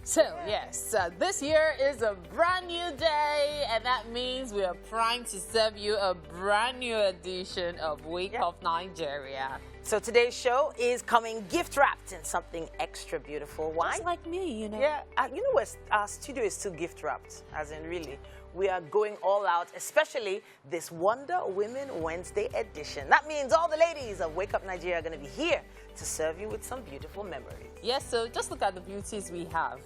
So, yes, this year is a brand new day, and that means we are primed to serve you a brand new edition of Wake Up Nigeria. So today's show is coming gift wrapped in something extra beautiful. Why? Just like me, you know. Yeah, you know what? Our studio is still gift wrapped, as in really. We are going all out, especially this Wonder Women Wednesday edition. That means all the ladies of Wake Up Nigeria are going to be here to serve you with some beautiful memories. Yes, so just look at the beauties we have.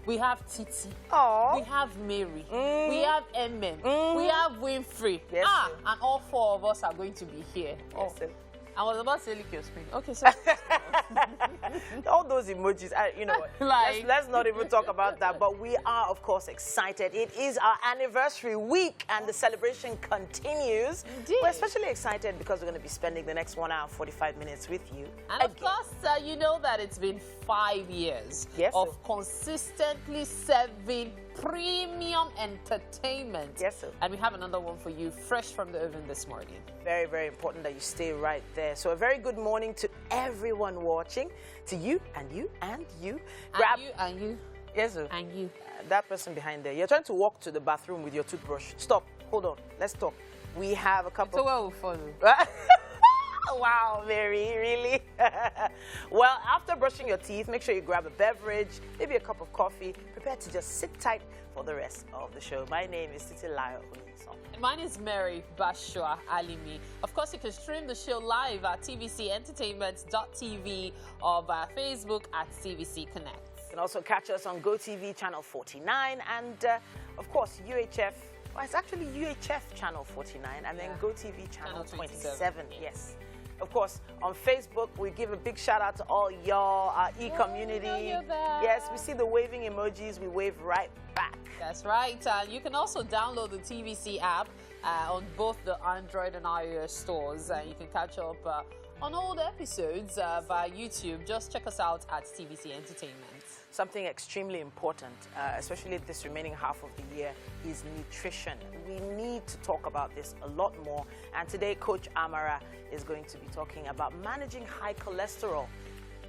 We have Titi. Aww. We have Mary. We have Emmen. We have Winfrey. Yes, and all four of us are going to be here. Yes, sir. I was about to say lick your screen. Okay, so all those emojis, you know, let's not even talk about that. But we are, of course, excited. It is our anniversary week, and the celebration continues. Indeed. We're especially excited because we're going to be spending the next 1 hour and 45 minutes with you. And of course, you know that it's been 5 years of consistently serving premium entertainment. Yes, sir. And we have another one for you, fresh from the oven this morning. Very, very important that you stay right there. So a very good morning to everyone watching, to you and you and you. Grab you and you. Yes, sir. And you. That person behind there. You're trying to walk to the bathroom with your toothbrush. Stop. Hold on. Let's talk. We have a couple. So well, follow. Wow, Mary, really? Well, after brushing your teeth, make sure you grab a beverage, maybe a cup of coffee. Prepare to just sit tight for the rest of the show. My name is Titi Layo. And mine is Mary Bashua Alimi. Of course, you can stream the show live at tvcentertainment.tv or via Facebook at TVC Connect. You can also catch us on GoTV channel 49 and, of course, UHF. Well, it's actually UHF channel 49 and then GoTV channel 27. Yes. Of course, on Facebook, we give a big shout out to all y'all, our e-community. Yes, we see the waving emojis, we wave right back. That's right. You can also download the TVC app on both the Android and iOS stores. You can catch up on all the episodes via YouTube. Just check us out at TVC Entertainment. Something extremely important, especially this remaining half of the year, is nutrition. We need to talk about this a lot more. And today, Coach Amara is going to be talking about managing high cholesterol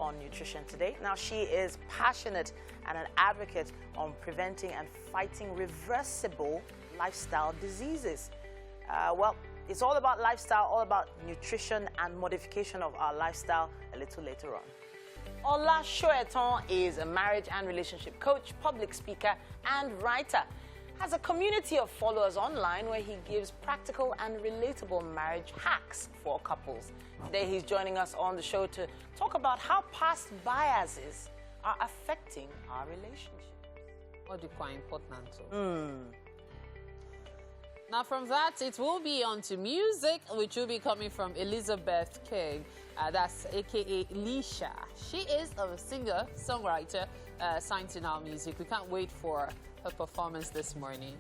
on nutrition today. Now, she is passionate and an advocate on preventing and fighting reversible lifestyle diseases. Well, it's all about lifestyle, all about nutrition and modification of our lifestyle a little later on. Ola Shoeton is a marriage and relationship coach, public speaker, and writer. Has a community of followers online where he gives practical and relatable marriage hacks for couples. Today, he's joining us on the show to talk about how past biases are affecting our relationship. What do you quite important? Now, from that, it will be on to music, which will be coming from Elizabeth King. That's a.k.a. Lisha. She is a singer, songwriter, signed to Now Music. We can't wait for her performance this morning.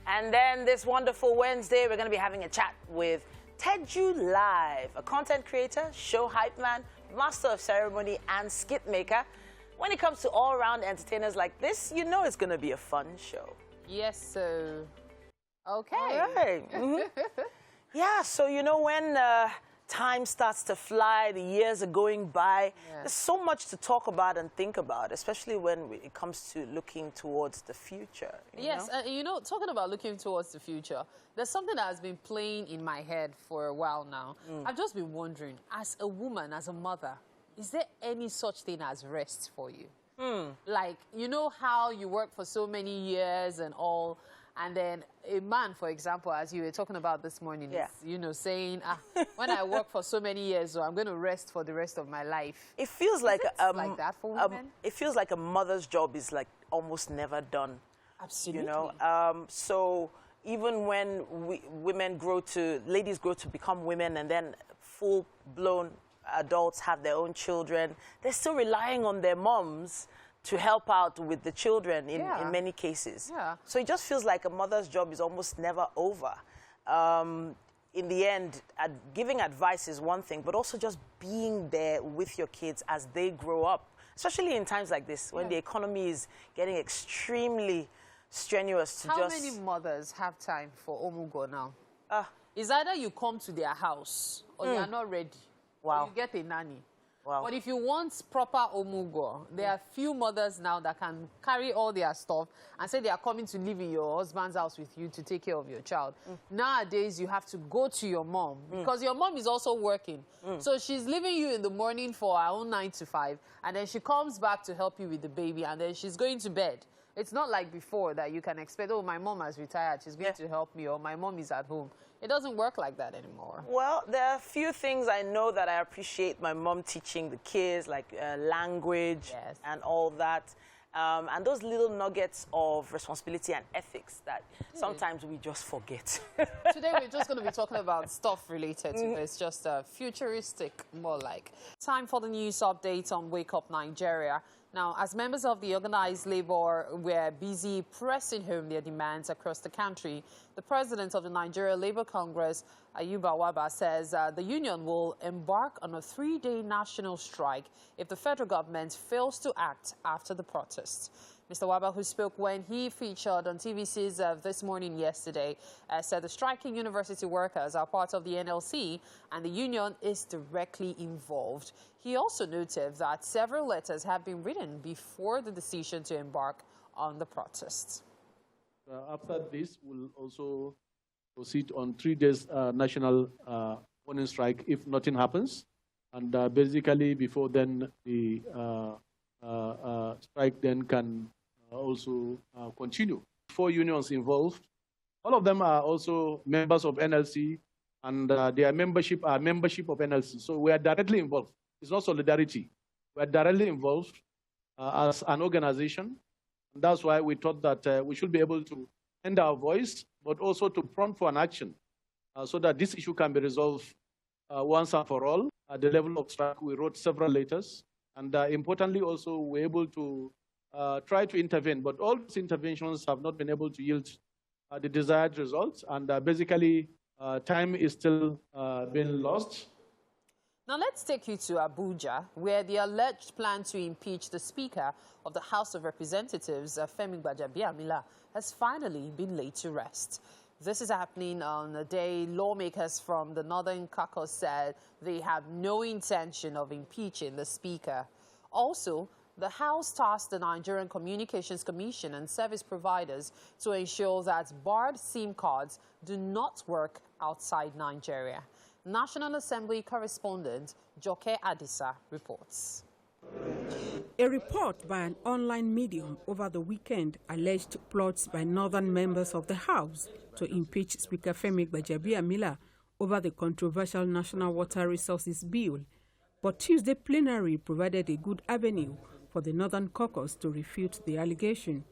And then this wonderful Wednesday, we're going to be having a chat with Teju Live, a content creator, show hype man, master of ceremony, and skit maker. When it comes to all-around entertainers like this, you know it's going to be a fun show. Yes, so... Okay. All right. Yeah, so you know when time starts to fly, the years are going by, there's so much to talk about and think about, especially when it comes to looking towards the future. Yes, you know, talking about looking towards the future, there's something that has been playing in my head for a while now. I've just been wondering, as a woman, as a mother, is there any such thing as rest for you? Like, you know how you work for so many years and all, and then a man, for example, as you were talking about this morning, is, you know, saying, when I work for so many years, so I'm going to rest for the rest of my life. It feels like like that for women? It feels like a mother's job is like almost never done. Absolutely. You know, so even when ladies grow to become women and then full-blown adults have their own children, they're still relying on their moms to help out with the children in many cases. So it just feels like a mother's job is almost never over. In the end, giving advice is one thing, but also just being there with your kids as they grow up, especially in times like this, when the economy is getting extremely strenuous. How many mothers have time for Omugo now? It's either you come to their house or you are not ready. Wow. Or you get a nanny. Wow. But if you want proper omugo, there are few mothers now that can carry all their stuff and say they are coming to live in your husband's house with you to take care of your child. Nowadays, you have to go to your mom because your mom is also working. So she's leaving you in the morning for her own 9 to 5, and then she comes back to help you with the baby, and then she's going to bed. It's not like before that you can expect, oh, my mom has retired, she's going to help me, or my mom is at home. It doesn't work like that anymore. Well, there are a few things I know that I appreciate my mom teaching the kids, like language and all that. And those little nuggets of responsibility and ethics that sometimes we just forget. Today we're just going to be talking about stuff related to this, just futuristic, more like. Time for the news update on Wake Up Nigeria. Now, as members of the organized labor were busy pressing home their demands across the country, the president of the Nigeria Labour Congress, Ayuba Waba, says the union will embark on a 3-day national strike if the federal government fails to act after the protests. Mr. Waba, who spoke when he featured on TVC's This Morning yesterday, said the striking university workers are part of the NLC and the union is directly involved. He also noted that several letters have been written before the decision to embark on the protests. After this, we'll also proceed on 3 days national morning strike if nothing happens. And basically, before then, the strike then can also continue. 4 unions involved. All of them are also members of NLC, and their membership are membership of NLC. So we are directly involved. It's not solidarity. We are directly involved as an organization. And that's why we thought that we should be able to lend our voice, but also to prompt for an action so that this issue can be resolved once and for all. At the level of strike, we wrote several letters. And importantly, also, we're able to try to intervene. But all these interventions have not been able to yield the desired results. And basically, time is still being lost. Now let's take you to Abuja, where the alleged plan to impeach the Speaker of the House of Representatives, Femi Gbajabiamila, has finally been laid to rest. This is happening on the day lawmakers from the Northern Caucus said they have no intention of impeaching the Speaker. Also, the House tasked the Nigerian Communications Commission and service providers to ensure that barred SIM cards do not work outside Nigeria. National Assembly correspondent Joke Adisa reports. A report by an online medium over the weekend alleged plots by northern members of the House to impeach Speaker Femi Gbajabiamila over the controversial National Water Resources Bill. But Tuesday plenary provided a good avenue for the Northern Caucus to refute the allegation.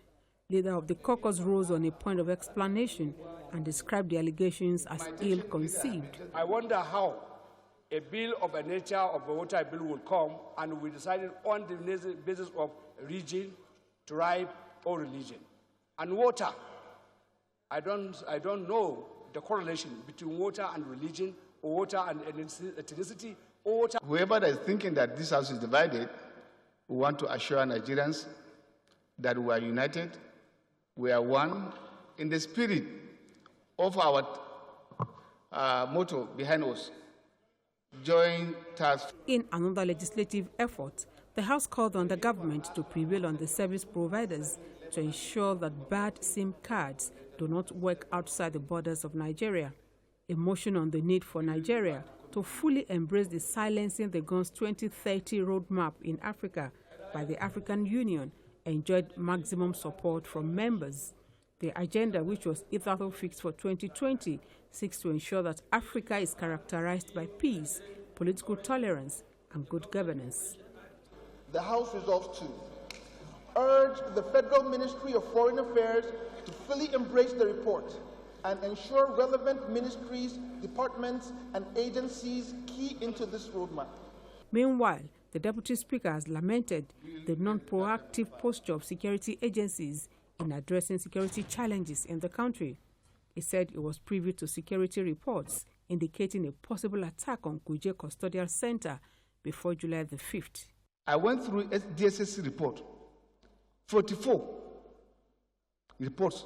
Leader of the caucus rose on a point of explanation and described the allegations as ill-conceived. I wonder how a bill of a nature of a water bill will come and we decided on the basis of region, tribe, or religion. And water, I don't know the correlation between water and religion, or water and ethnicity, or water. Whoever is thinking that this house is divided, we want to assure Nigerians that we are united, we are one in the spirit of our motto behind us. Joint task. In another legislative effort, the House called on the government to prevail on the service providers to ensure that bad SIM cards do not work outside the borders of Nigeria. A motion on the need for Nigeria to fully embrace the Silencing the Guns 2030 roadmap in Africa by the African Union enjoyed maximum support from members. The agenda, which was hitherto fixed for 2020, seeks to ensure that Africa is characterized by peace, political tolerance, and good governance. The House resolves to urge the Federal Ministry of Foreign Affairs to fully embrace the report and ensure relevant ministries, departments, and agencies key into this roadmap. Meanwhile, the Deputy Speaker has lamented the non-proactive posture of security agencies in addressing security challenges in the country. He said he was privy to security reports indicating a possible attack on Kuje Custodial Center before July the 5th. I went through DSS report. 44 reports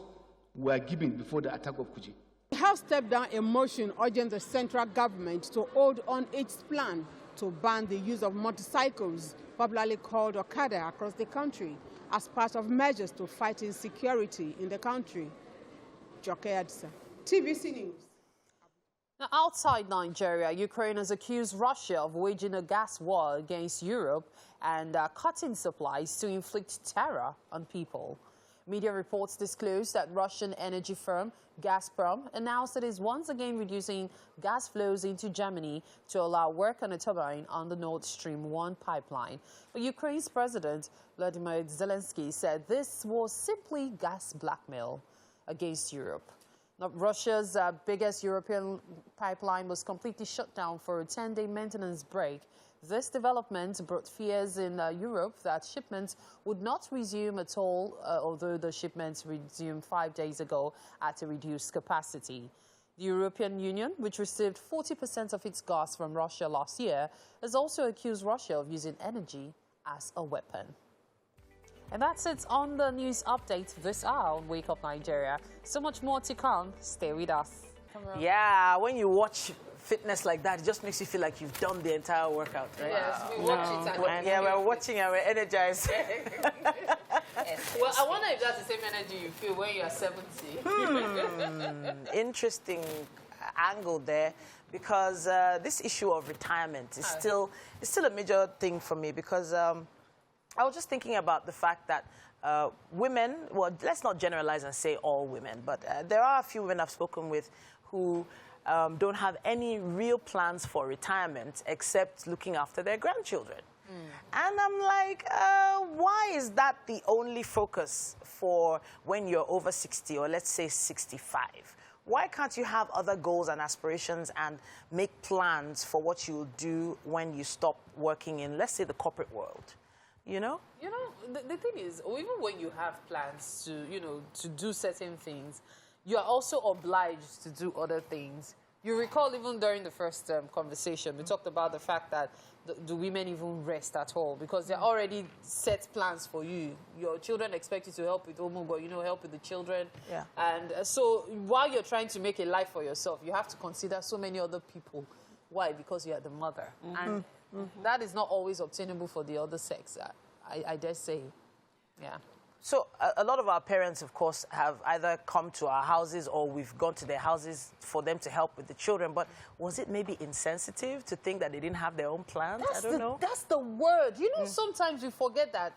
were given before the attack of Kuje. The House stepped down a motion urging the central government to hold on its plan to ban the use of motorcycles, popularly called Okada, across the country as part of measures to fight insecurity in the country. Joke Adisa, TVC News. Now, outside Nigeria, Ukraine has accused Russia of waging a gas war against Europe and cutting supplies to inflict terror on people. Media reports disclosed that Russian energy firm Gazprom announced it is once again reducing gas flows into Germany to allow work on a turbine on the Nord Stream 1 pipeline. But Ukraine's President Volodymyr Zelensky said this was simply gas blackmail against Europe. Now, Russia's biggest European pipeline was completely shut down for a 10-day maintenance break. This development brought fears in Europe that shipments would not resume at all, although the shipments resumed 5 days ago at a reduced capacity. The European Union, which received 40% of its gas from Russia last year, has also accused Russia of using energy as a weapon. And that's it on the news update this hour on Wake Up Nigeria. So much more to come. Stay with us. Yeah, when you watch fitness like that, it just makes you feel like you've done the entire workout, right? Yes, we watch it. Yeah, we're watching and we're energized. Well, I wonder if that's the same energy you feel when you're 70. Interesting angle there, because this issue of retirement is still a major thing for me, because I was just thinking about the fact that women, well, let's not generalize and say all women, but there are a few women I've spoken with who don't have any real plans for retirement except looking after their grandchildren. And I'm like, why is that the only focus for when you're over 60 or let's say 65? Why can't you have other goals and aspirations and make plans for what you'll do when you stop working in, let's say, the corporate world? You know? You know, the thing is, even when you have plans to, to do certain things, you are also obliged to do other things. You recall even during the first conversation, we talked about the fact that do women even rest at all? Because they're already set plans for you. Your children expect you to help with home, but help with the children. Yeah. And so while you're trying to make a life for yourself, you have to consider so many other people. Why? Because you are the mother. And that is not always obtainable for the other sex, I dare say. Yeah. So a lot of our parents, of course, have either come to our houses or we've gone to their houses for them to help with the children. But was it maybe insensitive to think that they didn't have their own plans? I don't know. That's the word. Sometimes we forget that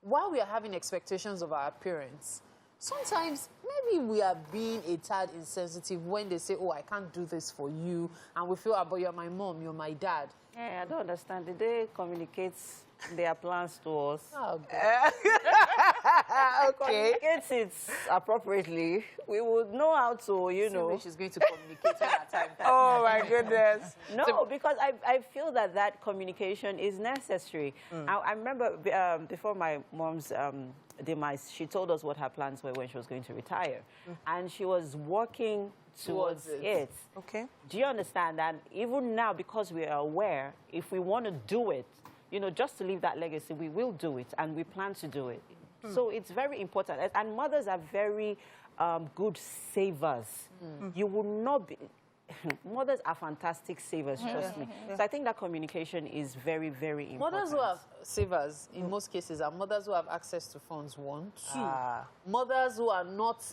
while we are having expectations of our parents, sometimes maybe we are being a tad insensitive when they say, oh, I can't do this for you. And we feel, oh, but you're my mom, you're my dad. Yeah, I don't understand. Did they communicate their plans to us? Oh, okay. Communicates it appropriately. We would know how to, She's going to communicate when our time comes. Oh, my goodness. No, because I feel that communication is necessary. I remember before my mom's demise, she told us what her plans were when she was going to retire. And she was working towards it. Okay. Do you understand? And even now, because we are aware, if we want to do it, just to leave that legacy, we will do it, and we plan to do it. So it's very important. And mothers are very good savers. You will not be... Mothers are fantastic savers, trust me. So I think that communication is very, very important. Mothers who have savers, in most cases, are mothers who have access to funds, 1. 2. Mothers who are not...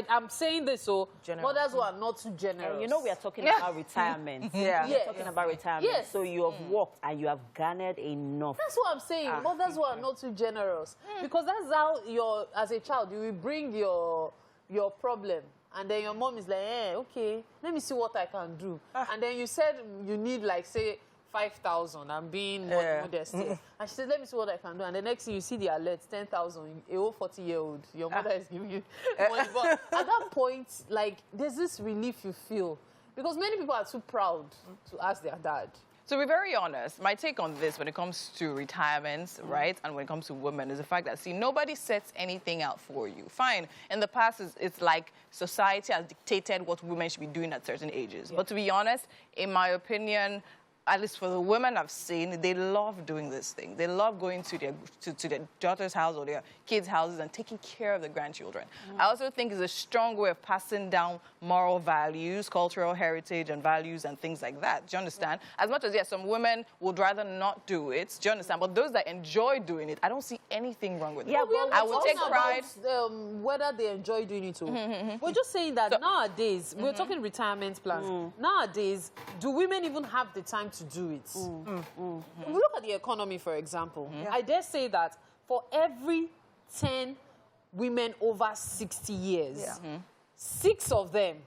I'm saying this, so mothers who are not too generous. We are talking about retirement. Yeah. We're talking about retirement. Yes. So you have worked and you have garnered enough. That's what I'm saying. Mothers who are not too generous. Because that's how, as a child, you will bring your problem. And then your mom is like, okay, let me see what I can do. And then you said you need, like, say, 5,000. I'm being modest here. And she said, let me see what I can do. And the next thing you see the alert, 10,000, a whole 40-year-old. Your mother is giving you money. But at that point, like, there's this relief you feel. Because many people are too proud to ask their dad. To be very honest, my take on this when it comes to retirements, right, and when it comes to women is the fact that, see, nobody sets anything out for you. Fine. In the past, it's like society has dictated what women should be doing at certain ages. But to be honest, in my opinion, at least for the women I've seen, they love doing this thing. They love going to their daughter's house or their kids' houses and taking care of the grandchildren. I also think it's a strong way of passing down moral values, cultural heritage and values and things like that. Do you understand? As much as, yes, some women would rather not do it, do you understand? But those that enjoy doing it, I don't see anything wrong with it. Yeah, but I would take pride. Whether they enjoy doing it or we're just saying that nowadays, we're talking retirement plans. Nowadays, do women even have the time to do it? We look at the economy, for example. I dare say that for every 10 women over 60 years, 6 of them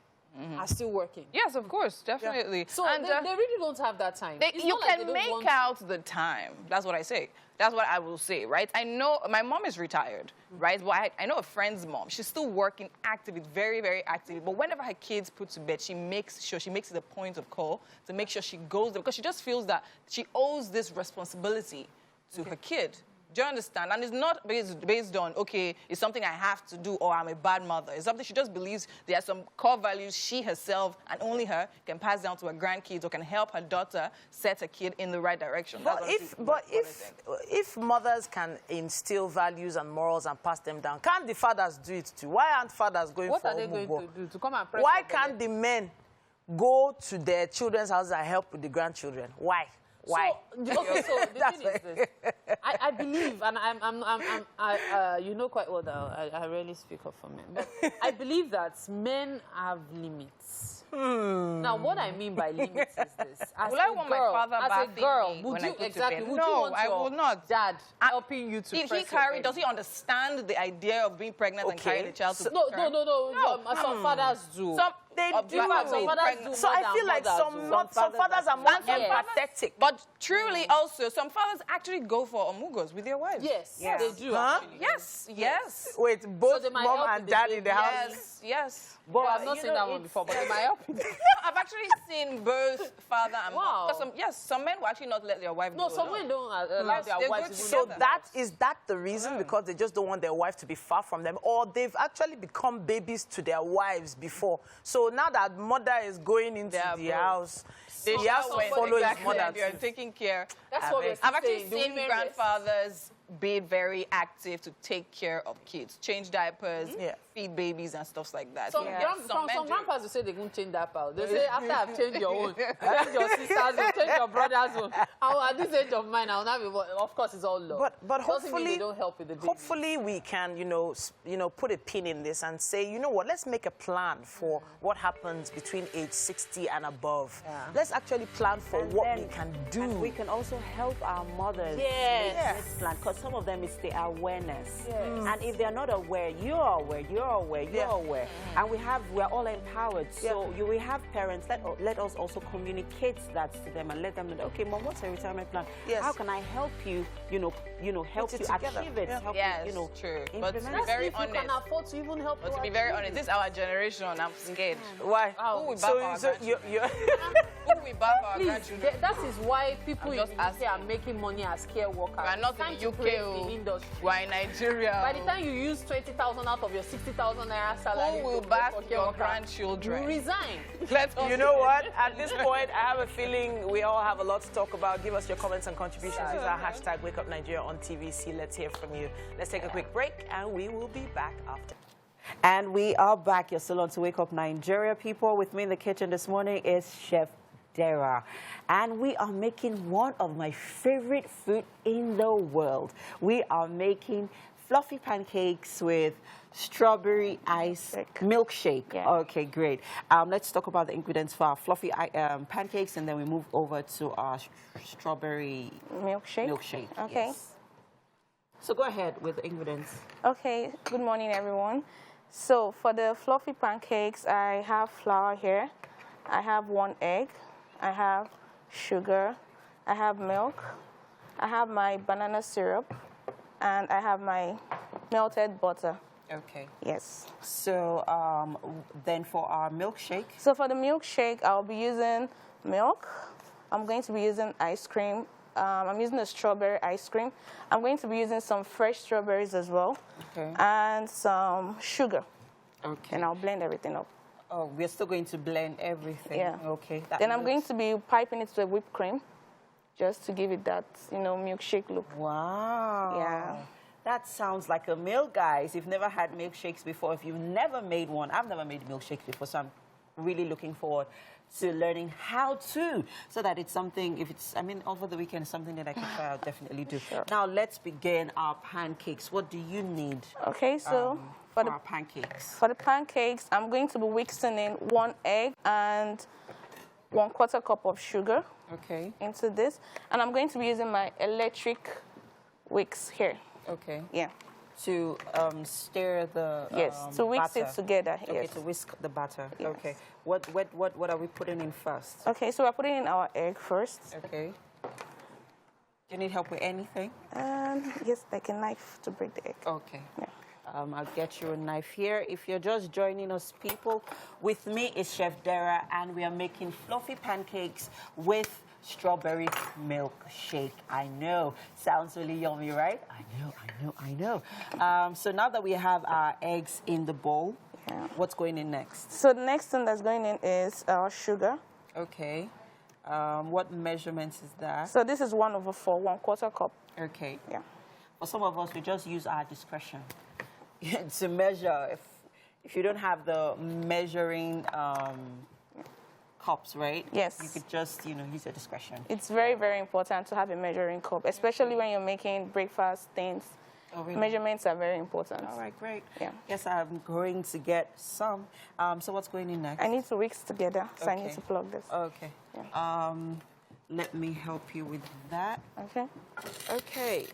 are still working. Yes, of course, definitely. So they really don't have that time. You can make out the time. That's what I say. That's what I will say, right? I know my mom is retired, right? But I know a friend's mom. She's still working actively, very, very actively. But whenever her kids put to bed, she makes it a point of call to make sure she goes there because she just feels that she owes this responsibility to her kid. Do you understand? And it's not based on, okay, it's something I have to do or I'm a bad mother. It's something she just believes there are some core values she herself and only her can pass down to her grandkids or can help her daughter set her kid in the right direction. But if mothers can instill values and morals and pass them down, can't the fathers do it too? Why aren't fathers going What for are they going to do? To come and press? Why can't the men go to their children's houses and help with the grandchildren? Why? Why? So the thing is this. I believe, and you know quite well that I rarely speak up for men, but I believe that men have limits. Now, what I mean by limits is this. Will I want my father bathing me when I go to bed? No, I will not. Dad helping you to does he understand the idea of being pregnant and carrying a child to No. Some fathers do. They do. Some fathers do. So I feel like some fathers are more empathetic. But truly also, some fathers actually go for omugos with their wives. Yes, they do. Yes. Wait, both mom and dad in the house? Yes. But I've not seen that one before, but they might help you. I've actually seen both father and mom. Some men will actually not let their wife go. No, some men don't allow their wives to So is that the reason? Because they just don't want their wife to be far from them? Or they've actually become babies to their wives before? So now that mother is going into the house, he has to follow his mother. You're taking care. That's what I've actually seen grandfathers be very active to take care of kids, change diapers, feed babies and stuff like that. Some grandpas will say they won't change diapers. They say, after I've changed your own, change your sister's own, change your brother's own. At this age of mine, I'll not be. Of course, it's all love. But hopefully, they don't help with the baby. Hopefully, we can, put a pin in this and say, you know what? Let's make a plan for what happens between age 60 and above. Let's actually plan for what we can do. And we can also help our mothers make this plan, because some of them is the awareness. And if they're not aware, you're aware. And we're all empowered. So we have parents, let us also communicate that to them and let them know, okay, mom, what's a retirement plan? How can I help you, help you achieve it? Help you, true. But to be very honest, can afford to even help. But to be very honest, this is our generation. I'm scared. Why? Who will bath our grandchildren? That is why people in the UK are making money as care workers. We are not in the UK. We are in Nigeria. By the time you use 20,000 out of your 60,000 naira salary, who will bath your grandchildren? You resign. You know what? At this point, I have a feeling we all have a lot to talk about. Give us your comments and contributions. Use our hashtag #WakeUpNigeria on TVC. Let's hear from you. Let's take a quick break, and we will be back after. And we are back. You're still on to Wake Up Nigeria, people. With me in the kitchen this morning is Chef Dara. And we are making one of my favorite food in the world. We are making fluffy pancakes with strawberry ice milkshake. Okay, great. Let's talk about the ingredients for our fluffy pancakes, and then we move over to our strawberry milkshake. Okay. Yes. So go ahead with the ingredients. Okay, good morning, everyone. So for the fluffy pancakes, I have flour here. I have 1 egg. I have sugar. I have milk. I have my banana syrup. And I have my melted butter. Okay. Yes. So then for our milkshake? So for the milkshake, I'll be using milk. I'm going to be using ice cream. I'm using a strawberry ice cream. I'm going to be using some fresh strawberries as well. Okay. And some sugar. Okay. And I'll blend everything up. Oh, we're still going to blend everything. Yeah. Okay. Then I'm going to be piping it to a whipped cream. just to give it that, milkshake look. Wow. Yeah. That sounds like a meal, guys. If you've never had milkshakes before, if you've never made one, I've never made milkshakes before, so I'm really looking forward to learning how to, so that it's something, over the weekend, something that I can try, I'll definitely do. Sure. Now, let's begin our pancakes. What do you need? Okay, so for our pancakes? For the pancakes, I'm going to be whisking in 1 egg and 1/4 cup of sugar into this. And I'm going to be using my electric whisk here. Okay. Yeah. To stir the to whisk batter. it together. Okay, yes. to whisk the batter. Yes. Okay. What are we putting in first? Okay, so we're putting in our egg first. Okay. Do you need help with anything? Yes, like a knife to break the egg. Okay. Yeah. I'll get you a knife here. If you're just joining us, people, with me is Chef Dara, and we are making fluffy pancakes with strawberry milkshake. I know. Sounds really yummy, right? I know. So now that we have our eggs in the bowl, what's going in next? So the next thing that's going in is our sugar. Okay. What measurements is that? So this is 1/4, 1/4 cup. Okay. Yeah. For some of us, we just use our discretion to measure. If you don't have the measuring cups, right? Yes. You could just, use your discretion. It's very, very important to have a measuring cup, especially when you're making breakfast things. Oh, really? Measurements are very important. All right, great. Yeah. Guess I'm going to get some. So what's going in next? I need to whisk together, so I need Okay. to plug this. Okay. Yeah. Let me help you with that. Okay. Okay.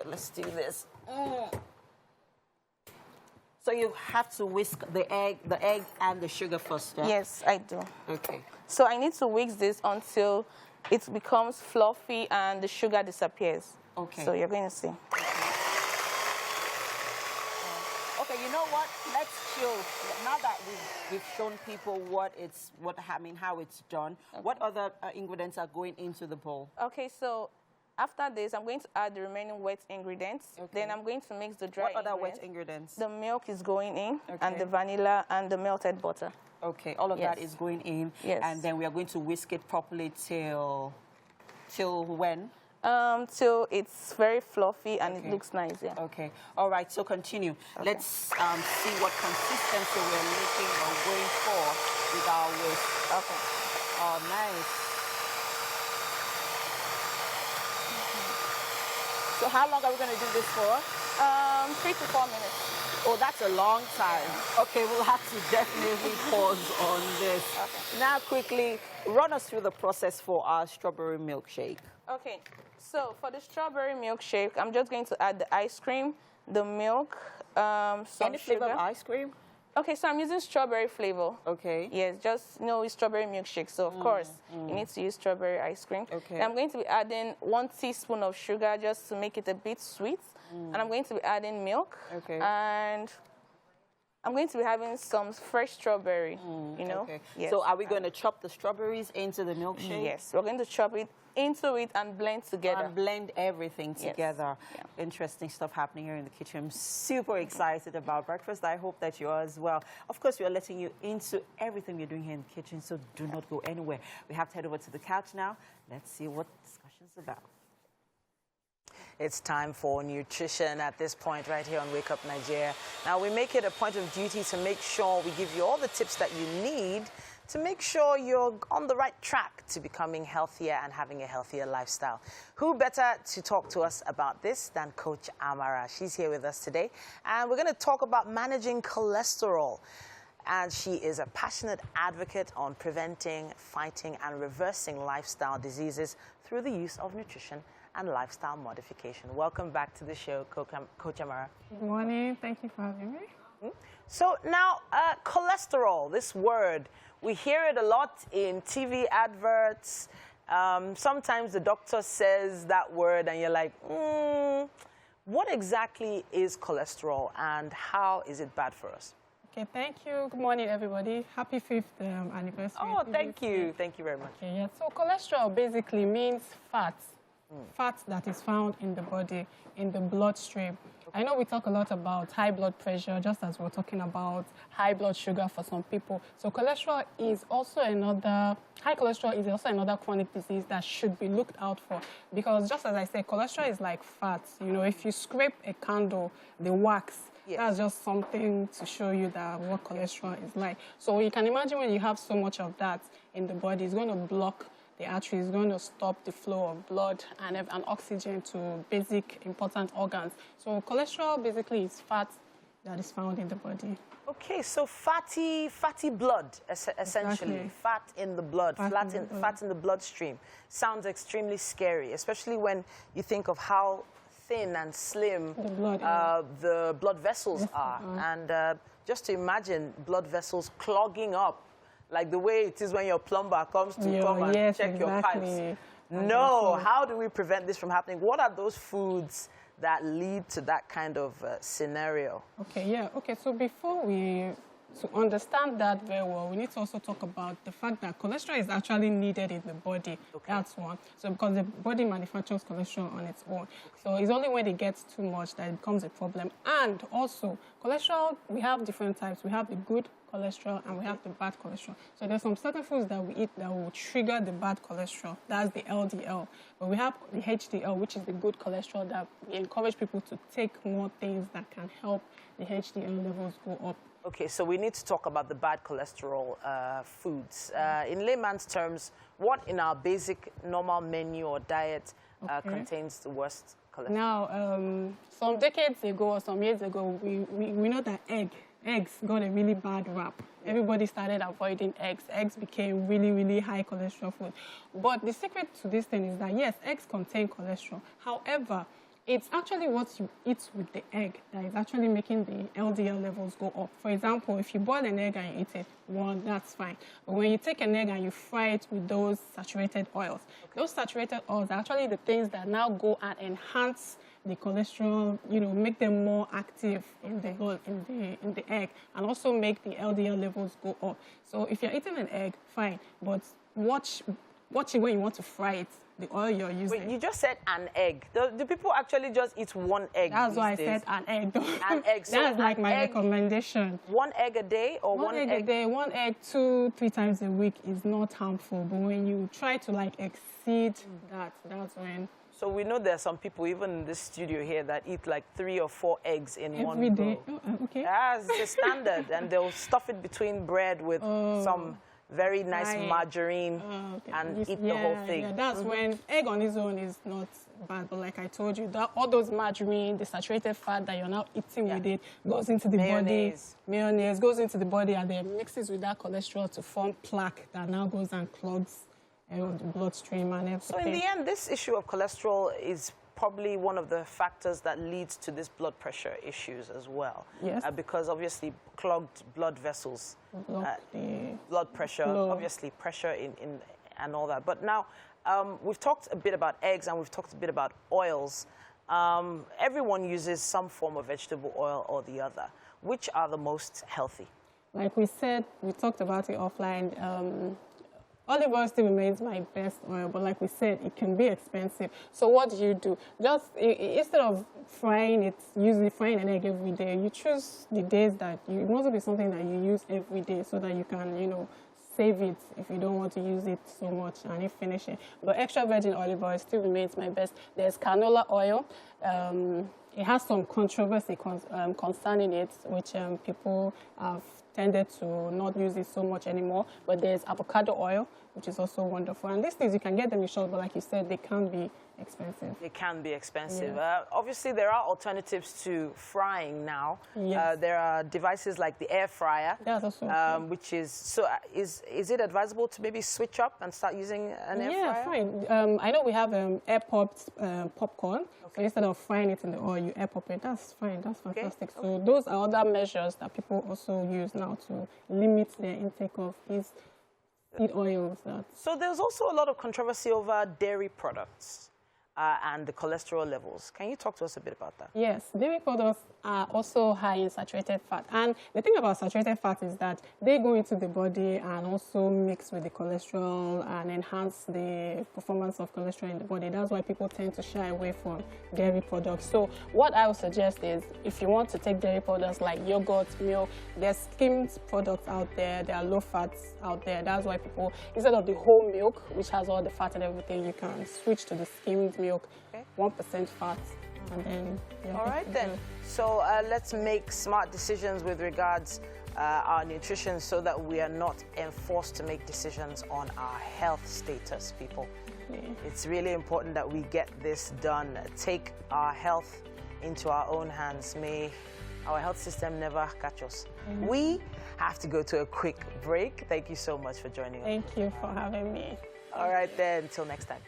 Let's do this. So you have to whisk the egg and the sugar first, yeah? Yes, I do. Okay. So I need to whisk this until it becomes fluffy and the sugar disappears. Okay. So you're going to see. Okay, you know what? Let's chill. Now that we've shown people how it's done, what other ingredients are going into the bowl? Okay, so after this, I'm going to add the remaining wet ingredients. Okay. Then I'm going to mix the dry What other ingredients. wet ingredients? The milk is going in, Okay. and the vanilla and the melted butter. Okay, all of that Yes. is going in. Yes. And then we are going to whisk it properly till when? Till it's very fluffy and Okay. it looks nice, yeah. Okay. All right, so continue. Okay. Let's see what consistency we're making or going for with our whisk. Okay. Oh, nice. So how long are we going to do this for? 3 to 4 minutes. Oh, that's a long time. Okay, we'll have to definitely pause on this. Okay. Now, quickly, run us through the process for our strawberry milkshake. Okay, so for the strawberry milkshake, I'm just going to add the ice cream, the milk, some Any flavor sugar. of ice cream? Okay, so I'm using strawberry flavor. Okay. Yes, just it's strawberry milkshake. So of course you need to use strawberry ice cream. Okay. And I'm going to be adding 1 teaspoon of sugar just to make it a bit sweet. And I'm going to be adding milk. Okay. And I'm going to be having some fresh strawberry. Okay. Yes. So are we going to chop the strawberries into the milkshake? Yes, we're going to chop it into it and blend together. And blend everything Yes. together. Yeah. Interesting stuff happening here in the kitchen. I'm super excited about breakfast. I hope that you are as well. Of course, we are letting you into everything we're doing here in the kitchen, so do not go anywhere. We have to head over to the couch now. Let's see what the discussion's about. It's time for nutrition at this point right here on Wake Up Nigeria. Now, we make it a point of duty to make sure we give you all the tips that you need to make sure you're on the right track to becoming healthier and having a healthier lifestyle. Who better to talk to us about this than Coach Amara? She's here with us today, and we're going to talk about managing cholesterol. And she is a passionate advocate on preventing, fighting, and reversing lifestyle diseases through the use of nutrition and lifestyle modification. Welcome back to the show, Coach Amara. Good morning. Thank you for having me. So now, cholesterol, this word, we hear it a lot in TV adverts. Sometimes the doctor says that word and you're like, what exactly is cholesterol and how is it bad for us? Okay, thank you. Good morning, everybody. Happy 5th anniversary. Oh, thank you. Thank you very much. Okay, yeah. So cholesterol basically means fat. Fat that is found in the body, in the bloodstream. I know we talk a lot about high blood pressure, just as we're talking about high blood sugar for some people. So cholesterol is also another, high cholesterol is also another chronic disease that should be looked out for. Because just as I said, cholesterol is like fat. You know, if you scrape a candle, the wax, that's just something to show you that what cholesterol is like. So you can imagine when you have so much of that in the body, it's going to block the artery, is going to stop the flow of blood and oxygen to basic important organs. So cholesterol basically is fat that is found in the body. Okay, so fatty blood, essentially. Exactly. Fat in the blood, fat in the bloodstream. Sounds extremely scary, especially when you think of how thin and slim the blood vessels are. And just to imagine blood vessels clogging up, like the way it is when your plumber comes to come and check your pipes. No, how do we prevent this from happening? What are those foods that lead to that kind of scenario? Okay, so before to understand that very well, we need to also talk about the fact that cholesterol is actually needed in the body. That's one. So because the body manufactures cholesterol on its own. So it's only when it gets too much that it becomes a problem. And also, cholesterol, we have different types. We have the good cholesterol and we have the bad cholesterol. So there's some certain foods that we eat that will trigger the bad cholesterol. That's the LDL. But we have the HDL, which is the good cholesterol, that we encourage people to take more things that can help the HDL levels go up. Okay, so we need to talk about the bad cholesterol foods. In layman's terms, what in our basic normal menu or diet contains the worst cholesterol? Now, some decades ago or some years ago, we know that eggs got a really bad rap. Everybody started avoiding eggs. Eggs became really, really high cholesterol food. But the secret to this thing is that, yes, eggs contain cholesterol. However, it's actually what you eat with the egg that is actually making the LDL levels go up. For example, if you boil an egg and you eat it, well, that's fine. But when you take an egg and you fry it with those saturated oils, those saturated oils are actually the things that now go and enhance the cholesterol, you know, make them more active in the egg, and also make the LDL levels go up. So if you're eating an egg, fine, but watch it when you want to fry it. The oil you're using. Wait, you just said an egg. Do people actually just eat one egg? That's why I said an egg. An egg. So that's like my recommendation. One egg a day or one egg a day? One egg 2-3 times a week is not harmful. But when you try to like exceed that's when. So we know there are some people, even in this studio here, that eat like 3 or 4 eggs in one go. Every day? Oh, okay. That's the standard. And they'll stuff it between bread with some very nice margarine and eat the whole thing. Yeah, that's when egg on its own is not bad. But like I told you, all those margarine, the saturated fat that you're now eating with it, goes into the body. Mayonnaise goes into the body and then mixes with that cholesterol to form plaque that now goes and clogs the bloodstream and everything. So in the end, this issue of cholesterol is probably one of the factors that leads to this blood pressure issues as well. Yes. Because obviously clogged blood vessels, blood pressure, obviously pressure in and all that. But now we've talked a bit about eggs and we've talked a bit about oils. Everyone uses some form of vegetable oil or the other. Which are the most healthy? Like we said, we talked about it offline. Olive oil still remains my best oil, but like we said, it can be expensive. So what do? Just instead of frying it, usually frying an egg every day, you choose the days that it must be something that you use every day so that you can, you know, save it if you don't want to use it so much and you finish it. But extra virgin olive oil still remains my best. There's canola oil. It has some controversy concerning it, which people have tended to not use it so much anymore. But there's avocado oil, which is also wonderful. And these things, you can get them in shops, but like you said, they can be expensive. They can be expensive. Yeah. Obviously, there are alternatives to frying now. Yes. There are devices like the air fryer, that's also which is, so is it advisable to maybe switch up and start using an air fryer? Yeah, fine. I know we have air popped popcorn. So instead of frying it in the oil, you air pop it. That's fine. That's fantastic. Okay. So those are other measures that people also use now to limit their intake of these seed oils. So there's also a lot of controversy over dairy products and the cholesterol levels. Can you talk to us a bit about that? Yes, dairy products are also high in saturated fat. And the thing about saturated fat is that they go into the body and also mix with the cholesterol and enhance the performance of cholesterol in the body. That's why people tend to shy away from dairy products. So what I would suggest is, if you want to take dairy products like yogurt, milk, there's skimmed products out there, there are low fats out there. That's why people, instead of the whole milk, which has all the fat and everything, you can switch to the skimmed milk, 1% fat. And then, all right then. So let's make smart decisions with regards our nutrition so that we are not enforced to make decisions on our health status, people. It's really important that we get this done. Take our health into our own hands. May our health system never catch us. We have to go to a quick break. Thank you so much for joining us. Thank you for having me. All right then, until next time.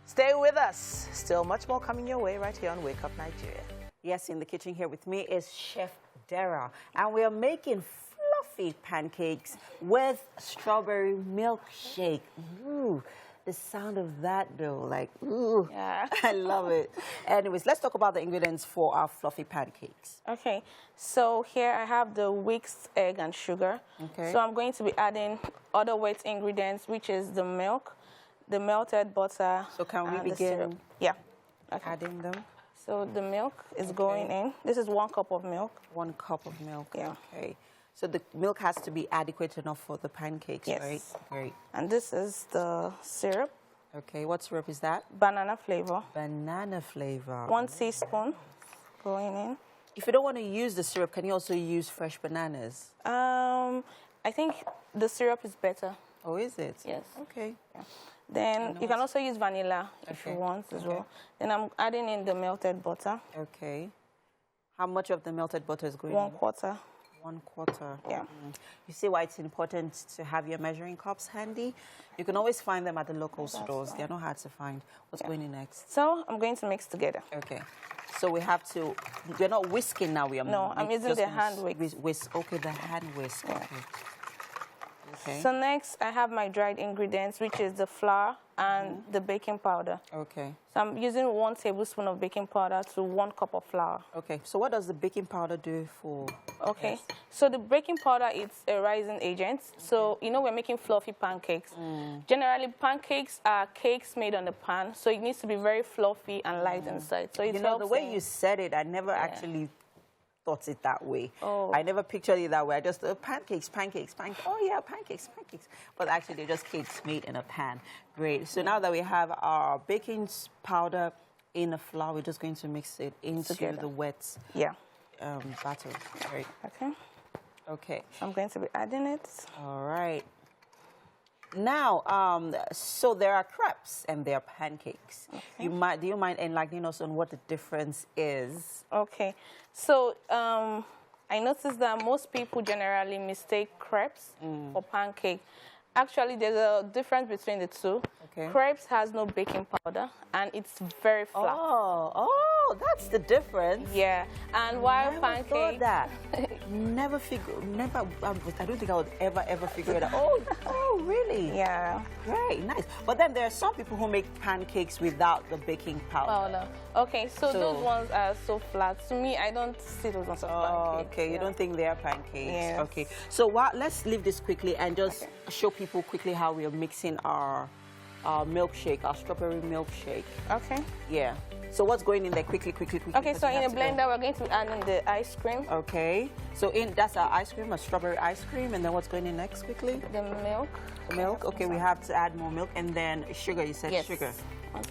Stay with us. Still much more coming your way right here on Wake Up Nigeria. Yes, in the kitchen here with me is Chef Dara, and we are making fluffy pancakes with strawberry milkshake. Ooh, the sound of that though, like, ooh, yeah. I love it. Anyways, let's talk about the ingredients for our fluffy pancakes. Okay, so here I have the whisked egg and sugar. Okay. So I'm going to be adding other wet ingredients, which is the milk, the melted butter. So can we begin? Yeah. Okay. Adding them? So the milk is going in. This is 1 cup of milk. 1 cup of milk. Yeah. Okay. So the milk has to be adequate enough for the pancakes, yes. right? Great. And this is the syrup. Okay. What syrup is that? Banana flavor. Banana flavor. 1 teaspoon going in. If you don't want to use the syrup, can you also use fresh bananas? I think the syrup is better. Oh, is it? Yes. Okay. Yeah. Then you can also use vanilla if you want as well. Then I'm adding in the melted butter. Okay. How much of the melted butter is going in? 1/4. 1/4. Yeah. You see why it's important to have your measuring cups handy? You can always find them at the local stores. They're not hard to find. What's going in next? So I'm going to mix together. Okay. So we have to, we're not whisking now. We are no, I'm using the hand whisk. Okay, the hand whisk. Yeah. Okay. Okay. So next, I have my dried ingredients, which is the flour and the baking powder. Okay. So I'm using 1 tablespoon of baking powder to 1 cup of flour. Okay. So what does the baking powder do for? Okay. Yes. So the baking powder is a rising agent. So, you know, we're making fluffy pancakes. Generally, pancakes are cakes made on the pan. So it needs to be very fluffy and light inside. So you know, the way you said it, I never actually thought it that way. Oh. I never pictured it that way. I just pancakes. Oh yeah, pancakes. But actually, they're just cakes made in a pan. Great. So now that we have our baking powder in the flour, we're just going to mix it into the wet batter. Great. Okay. Okay. I'm going to be adding it. All right. Now, so there are crepes and there are pancakes. Okay. Do you mind enlightening us on what the difference is? Okay. So I noticed that most people generally mistake crepes for pancake. Actually, there's a difference between the two. Okay. Crepes has no baking powder, and it's very flat. Oh, that's the difference. Yeah, and while pancake. Thought that. Never. I don't think I would ever figure it out. Oh, really? Yeah. Great, nice. But then there are some people who make pancakes without the baking powder. Okay, so those ones are so flat. To me, I don't see those ones as pancakes. Okay, you don't think they are pancakes. Yes. Okay, so let's leave this quickly and just show people quickly how we are mixing our milkshake, our strawberry milkshake. Okay. Yeah. So what's going in there? Quickly. Okay, so in a blender, we're going to add in the ice cream. Okay. So that's our ice cream, a strawberry ice cream, and then what's going in next? Quickly. The milk. Milk. Okay, we have to add more milk, and then sugar. You said sugar.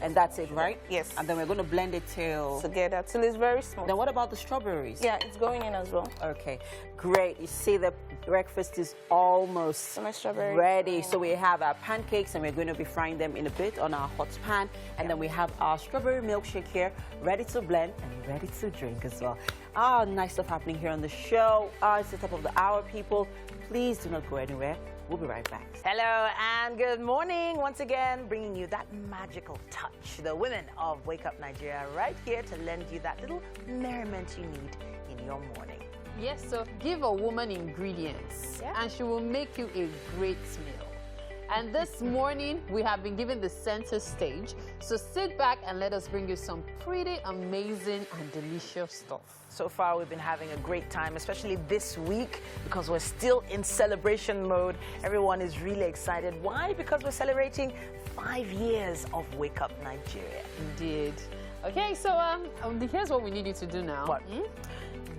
And that's it, right? Yes. And then we're going to blend it together till it's very smooth. Then what about the strawberries? Yeah, it's going in as well. Okay, great. You see the breakfast is almost ready. So we have our pancakes and we're going to be frying them in a bit on our hot pan. And then we have our strawberry milkshake here, ready to blend and ready to drink as well. Nice stuff happening here on the show. It's the top of the hour, people. Please do not go anywhere. We'll be right back. Hello and good morning. Once again, bringing you that magical touch. The women of Wake Up Nigeria right here to lend you that little merriment you need in your morning. Yes, so give a woman ingredients and she will make you a great meal. And this morning, we have been given the center stage. So sit back and let us bring you some pretty amazing and delicious stuff. So far, we've been having a great time, especially this week, because we're still in celebration mode. Everyone is really excited. Why? Because we're celebrating 5 years of Wake Up Nigeria. Indeed. Okay, so here's what we need you to do now. What?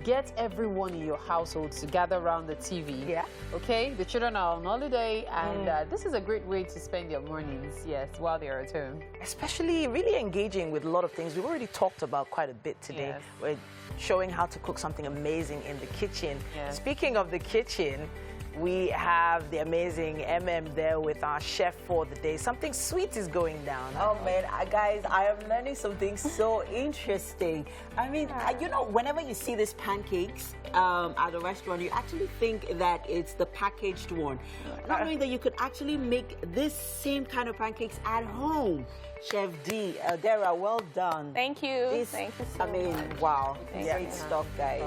Get everyone in your household to gather around the TV. Yeah. Okay, the children are on holiday, and this is a great way to spend your mornings, yes, while they're at home. Especially really engaging with a lot of things we've already talked about quite a bit today. Yes. We're showing how to cook something amazing in the kitchen. Yes. Speaking of the kitchen, we have the amazing MM there with our chef for the day. Something sweet is going down. Oh man, guys, I am learning something so interesting. I mean, you know, whenever you see these pancakes at a restaurant, you actually think that it's the packaged one. Not knowing that you could actually make this same kind of pancakes at home. Chef D, Dara, well done. Thank you. Thank you so much. Wow. Great stuff, guys.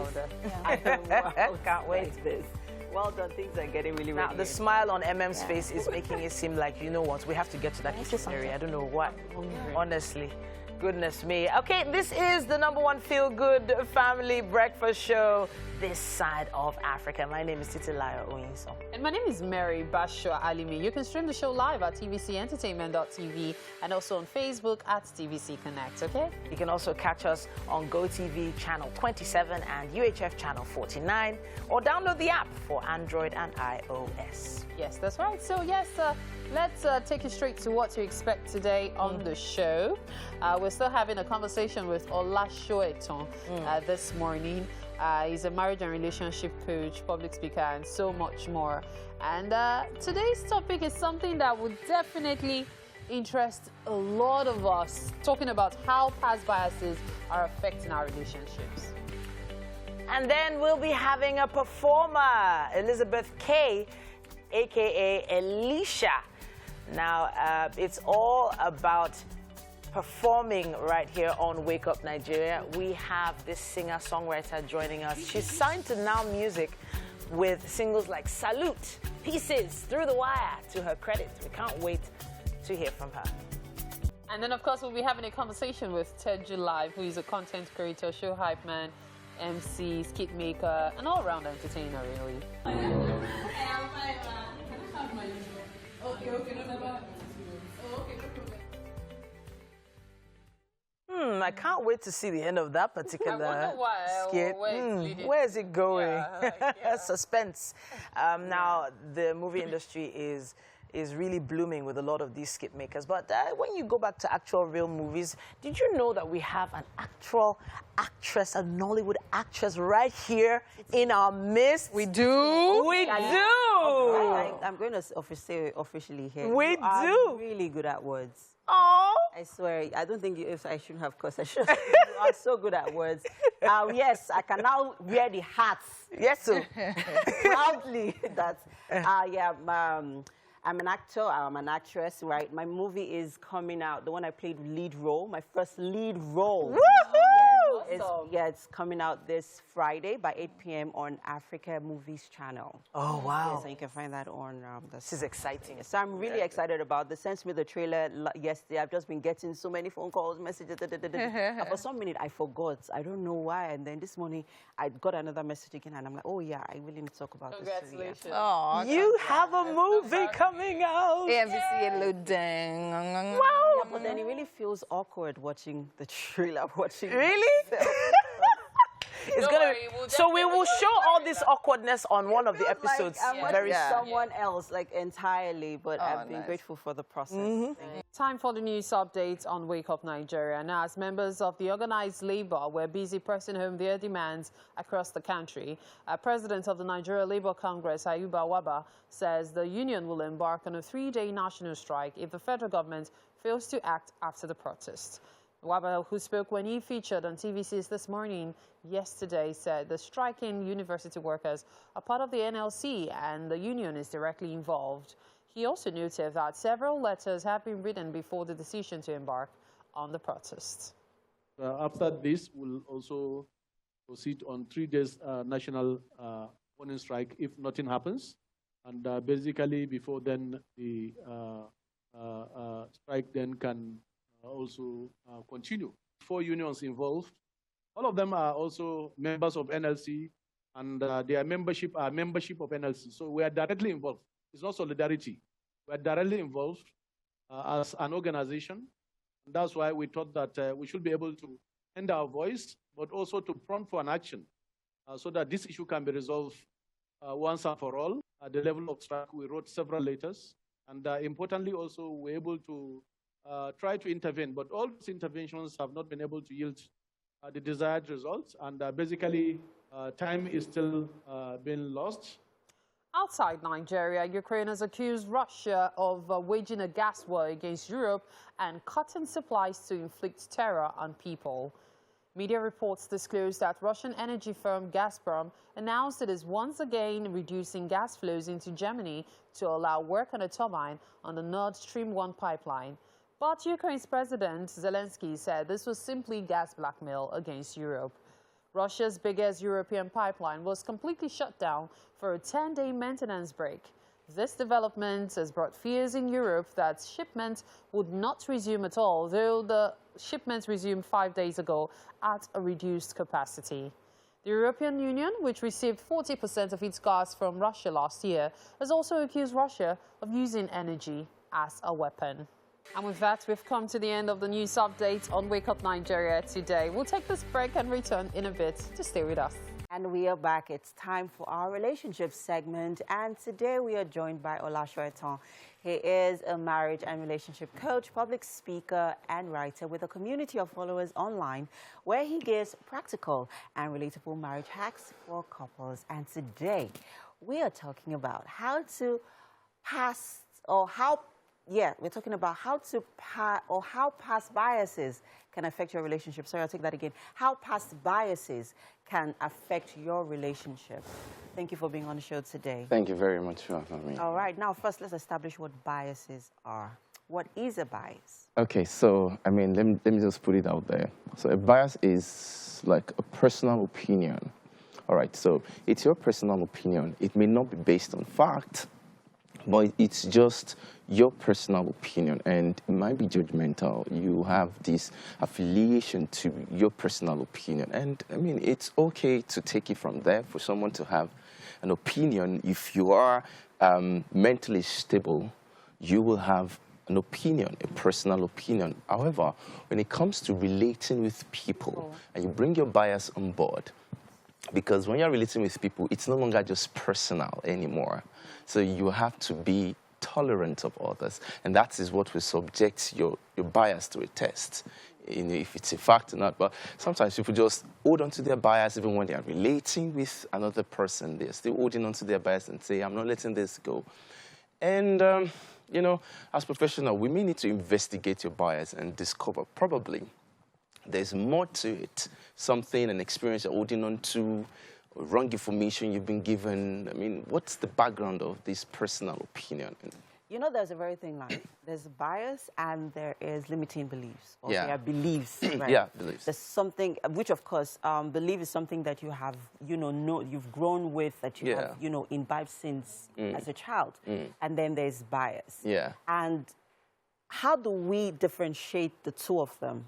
Can't wait. This. Well done. Things are getting really, Now, really the smile on MM's face is making it seem like, you know what, we have to get to that kitchen area. I don't know what, honestly. Goodness me. Okay, this is the #1 feel-good family breakfast show this side of Africa. My name is Titilayo Oyinso. And my name is Mary Basho Alimi. You can stream the show live at tvcentertainment.tv and also on Facebook at TVC Connect, okay? You can also catch us on GoTV channel 27 and UHF channel 49, or download the app for Android and iOS. Yes, that's right. So yes, let's take you straight to what to expect today on the show. We're still having a conversation with Olashoeton this morning. He's a marriage and relationship coach, public speaker, and so much more. And today's topic is something that would definitely interest a lot of us, talking about how past biases are affecting our relationships. And then we'll be having a performer, Elizabeth K, aka Alicia. Now, it's all about performing right here on Wake Up Nigeria. We have this singer-songwriter joining us. She's signed to Now Music with singles like Salute, Pieces, Through the Wire to her credit. We can't wait to hear from her. And then, of course, we'll be having a conversation with Teju Live, who is a content creator, show hype man, MC, skit maker, an all-round entertainer, really. I can't wait to see the end of that particular skit. Where is it going? Yeah. Suspense. Now, the movie industry is really blooming with a lot of these skit makers. But when you go back to actual real movies, did you know that we have an actual actress, a Nollywood actress right here in our midst? We do. We do. I'm going to say officially here. We are really good at words. Oh, I swear, I don't think if I shouldn't have cursed. I should. You are so good at words. Yes, I can now wear the hats. Yes, sir. Proudly. That's I'm an actor, I'm an actress, right? My movie is coming out, the one I played lead role, my first lead role. Woohoo! It's coming out this Friday by 8 p.m. on Africa Movies Channel. Oh, wow. Yes, and you can find that on This is exciting. So I'm really excited about this. Sent me the trailer yesterday. I've just been getting so many phone calls, messages. And for some minute, I forgot. I don't know why. And then this morning, I got another message again, and I'm like, oh, yeah, I really need to talk about this. Congratulations. Oh, You have a movie coming out. AMVC Ludeng. Yeah, but then it really feels awkward watching the trailer. Really? It's Don't gonna. worry, So we will show all this awkwardness on one of the episodes very soon. Someone else, like entirely, but I've been grateful for the process. Time for the news updates on Wake Up Nigeria. Now, as members of the organized labor were busy pressing home their demands across the country, President of the Nigeria Labour Congress, Ayuba Waba, says the union will embark on a 3-day national strike if the federal government fails to act after the protest. Waba, who spoke when he featured on TVC's This Morning yesterday, said the striking university workers are part of the NLC and the union is directly involved. He also noted that several letters have been written before the decision to embark on the protest. After this, we'll also proceed on 3 days national warning strike if nothing happens. And basically, before then, the strike then can also continue. 4 unions involved. All of them are also members of NLC, and their membership of NLC. So we are directly involved. It's not solidarity. We are directly involved as an organization. And that's why we thought that we should be able to lend our voice, but also to prompt for an action so that this issue can be resolved once and for all. At the level of strike, we wrote several letters. And importantly, also, we're able to try to intervene. But all these interventions have not been able to yield the desired results. And basically, time is still being lost. Outside Nigeria, Ukraine has accused Russia of waging a gas war against Europe and cutting supplies to inflict terror on people. Media reports disclosed that Russian energy firm Gazprom announced it is once again reducing gas flows into Germany to allow work on a turbine on the Nord Stream 1 pipeline. But Ukraine's President Zelensky said this was simply gas blackmail against Europe. Russia's biggest European pipeline was completely shut down for a 10-day maintenance break. This development has brought fears in Europe that shipments would not resume at all, though the shipments resumed 5 days ago at a reduced capacity. The European Union, which received 40% of its gas from Russia last year, has also accused Russia of using energy as a weapon. And with that, we've come to the end of the news update on Wake Up Nigeria today. We'll take this break and return in a bit. To stay with us. And we are back. It's time for our relationship segment. And today we are joined by Olashoetan. He is a marriage and relationship coach, public speaker, and writer with a community of followers online where he gives practical and relatable marriage hacks for couples. And today we are talking about how to pass or how we're talking about how past biases can affect your relationship. Sorry, I'll take that again. How past biases can affect your relationship. Thank you for being on the show today. Thank you very much for having me. All right, now first let's establish what biases are. What is a bias? Okay, so, I mean, let me just put it out there. So a bias is like a personal opinion. All right, so it's your personal opinion. It may not be based on fact, but it's just your personal opinion, and it might be judgmental. You have this affiliation to your personal opinion, and I mean, it's okay to take it from there for someone to have an opinion. If you are mentally stable, you will have an opinion, a personal opinion. However, when it comes to relating with people, and you bring your bias on board, because when you're relating with people, it's no longer just personal anymore. So you have to be tolerant of others. And that is what will subject your bias to a test, if it's a fact or not. But sometimes people just hold on to their bias even when they are relating with another person. They're still holding on to their bias and say, I'm not letting this go. And, you know, as professionals, we may need to investigate your bias and discover probably there's more to it, something, an experience you're holding on to, wrong information you've been given. I mean, what's the background of this personal opinion? You know, there's a very thing like, there's bias and there is limiting beliefs. Or Yeah. there are beliefs, right? Yeah, beliefs. There's something, which of course, belief is something that you have, you've grown with, that you have, imbibed since as a child. And then there's bias. Yeah. And how do we differentiate the two of them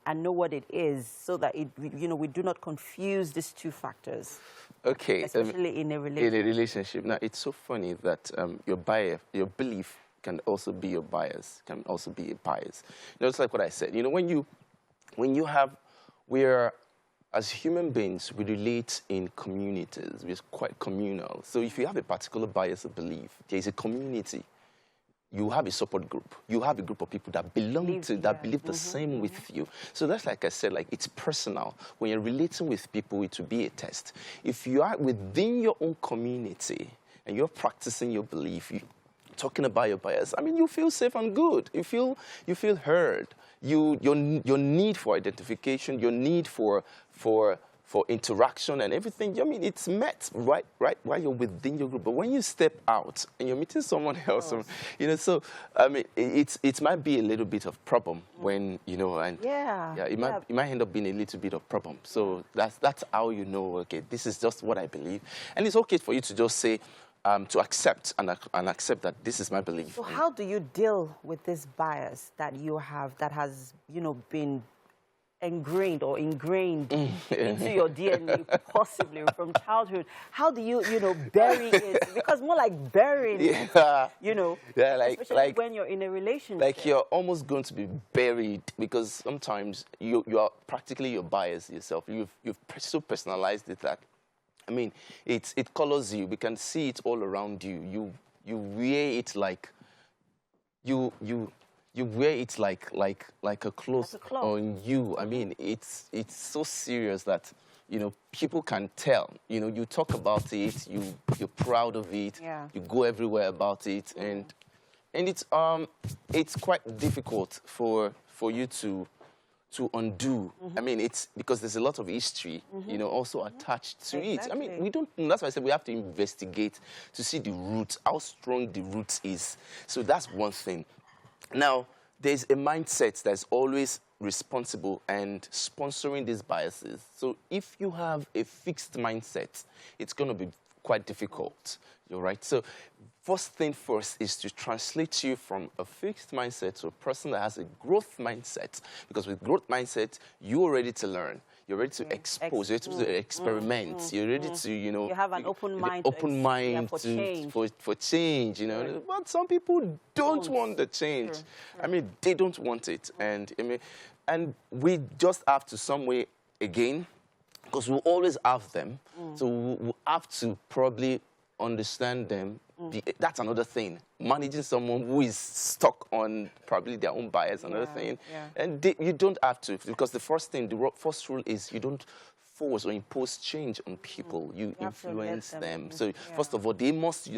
and know what it is so that we do not confuse these two factors? Okay. Especially in a relationship. In a relationship. Now, it's so funny that your belief can also be your bias, can also be a bias. You know, it's like what I said. You know, we're, as human beings, we relate in communities. We're quite communal. So if you have a particular bias or belief, there is a community. You have a support group. You have a group of people that believe the same with you. So that's, like I said, like, it's personal. When you're relating with people, it will be a test. If you are within your own community and you're practicing your belief, you're talking about your bias, I mean, you feel safe and good. You feel heard. Your need for identification, your need for interaction and everything, I mean, it's met right while you're within your group. But when you step out and you're meeting someone else, so, I mean, it might be a little bit of problem when, it might end up being a little bit of problem. So that's how you know, okay, this is just what I believe. And it's okay for you to just say, to accept and accept that this is my belief. So how do you deal with this bias that you have that has, been ingrained into your DNA, possibly from childhood? How do you, bury it? Because more like burying it, especially when you're in a relationship. Like you're almost going to be buried because sometimes you are practically your bias yourself. You've so personalized it that, I mean, it colors you. We can see it all around you. You wear it like you wear it like a cloth on you. I mean, it's so serious that people can tell. You talk about it. You're proud of it. Yeah. You go everywhere about it, and it's quite difficult for you to undo. I mean, it's because there's a lot of history, also attached to it. I mean, we don't. That's why I said we have to investigate to see the roots, how strong the roots is. So that's one thing. Now, there's a mindset that's always responsible and sponsoring these biases. So if you have a fixed mindset, it's going to be quite difficult. You're right. So first thing first is to translate you from a fixed mindset to a person that has a growth mindset. Because with growth mindset, you're ready to learn. You're ready to expose. You're ready to experiment. You're ready to, You have an open mind. For change. But some people don't want the change. Sure. I mean, they don't want it, and and we just have to some way again, because we always have them. So we have to probably understand them. That's another thing. Managing someone who is stuck on probably their own bias, another thing. Yeah. And you don't have to, because the first first rule is you don't force or impose change on people. You influence them. So first of all, they must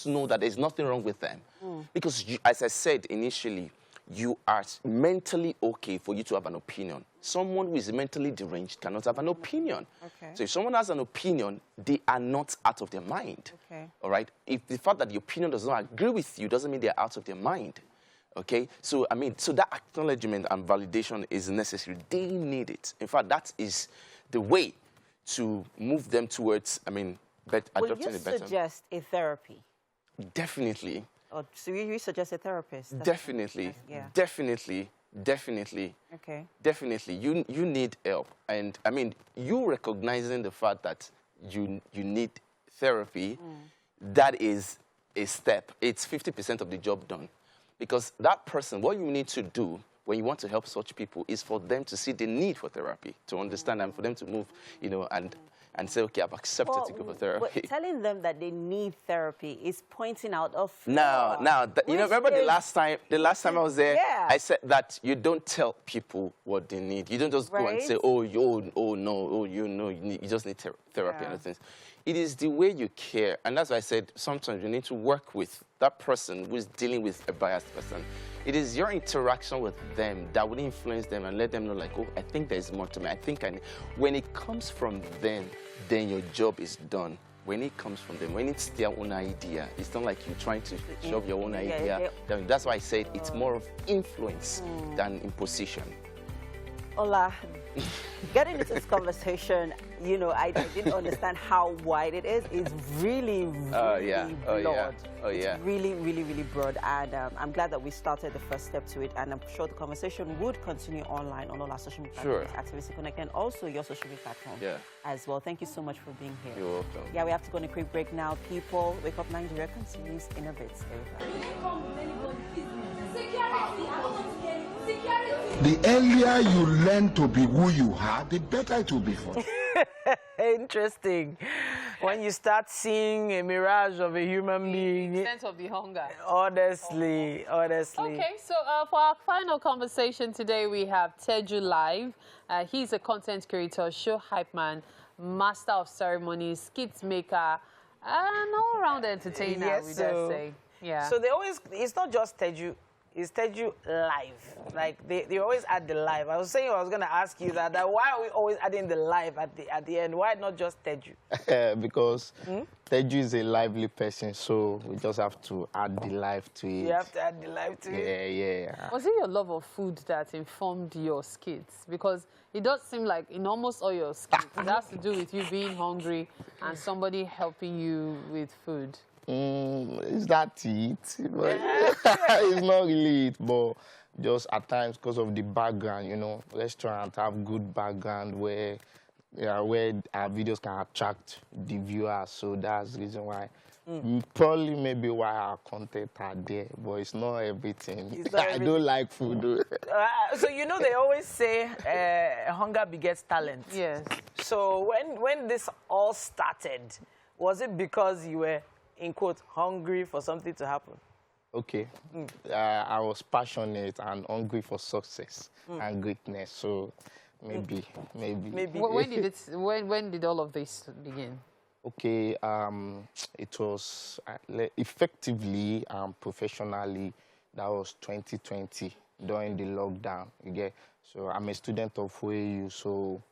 know that there's nothing wrong with them. Because as I said initially, you are mentally okay for you to have an opinion. Someone who is mentally deranged cannot have an opinion. Okay. So if someone has an opinion, they are not out of their mind. Okay. All right? If the fact that the opinion does not agree with you doesn't mean they're out of their mind. Okay? So, I mean, so that acknowledgement and validation is necessary. They need it. In fact, that is the way to move them towards, I mean, adopting it better. Will you suggest a therapy? Definitely. Or so you suggest a therapist? Definitely. Yeah. Definitely. Okay. Definitely. You need help. And, I mean, you recognizing the fact that you need therapy, that is a step. It's 50% of the job done. Because that person, what you need to do when you want to help such people is for them to see the need for therapy, to understand and for them to move, and say, okay, I've accepted to go for therapy. But telling them that they need therapy is pointing out a flaw. Now, remember the last time I was there, I said that you don't tell people what they need. You don't just go and say, you just need therapy and things. It is the way you care. And that's why I said sometimes you need to work with that person who is dealing with a biased person. It is your interaction with them that will influence them and let them know, like, oh, I think there's more to me. When it comes from them, then your job is done. When it comes from them, when it's their own idea, it's not like you're trying to shove your own idea. That's why I said it's more of influence than imposition. Ola, getting into this conversation, I didn't understand how wide it is. It's really, really broad. It's really, really, really broad. And I'm glad that we started the first step to it. And I'm sure the conversation would continue online on all our social media platforms, Activity Connect, and also your social media platform as well. Thank you so much for being here. You're welcome. Yeah, we have to go on a quick break now. People, Wake Up Nigeria continues in a bit. The earlier you learn to be who you are, the better it will be for you. Interesting. When you start seeing a mirage of a human being. The sense of the hunger. Honestly. Okay, so for our final conversation today, we have Teju Live. He's a content creator, show hype man, master of ceremonies, skits maker, and all-around entertainer, we dare say. Yeah. So it's not just Teju. It's Teju live. Like they always add the live. I was going to ask you that why are we always adding the live at the end? Why not just Teju? Because Teju is a lively person, so we just have to add the live to it. You have to add the live to it. Yeah. Was it your love of food that informed your skits? Because it does seem like in almost all your skits, it has to do with you being hungry and somebody helping you with food. Is that it? But it's not really it, but just at times because of the background, you know, restaurants have good background where where our videos can attract the viewers. So that's the reason why. Probably maybe why our content are there, but it's not everything. I don't like food. So you know they always say hunger begets talent. Yes. So when this all started, was it because you were, in quote, hungry for something to happen? Okay. I was passionate and hungry for success and greatness. So maybe. When did all of this begin? Okay, it was effectively and professionally, that was 2020 during the lockdown. You get, so I'm a student of WU, so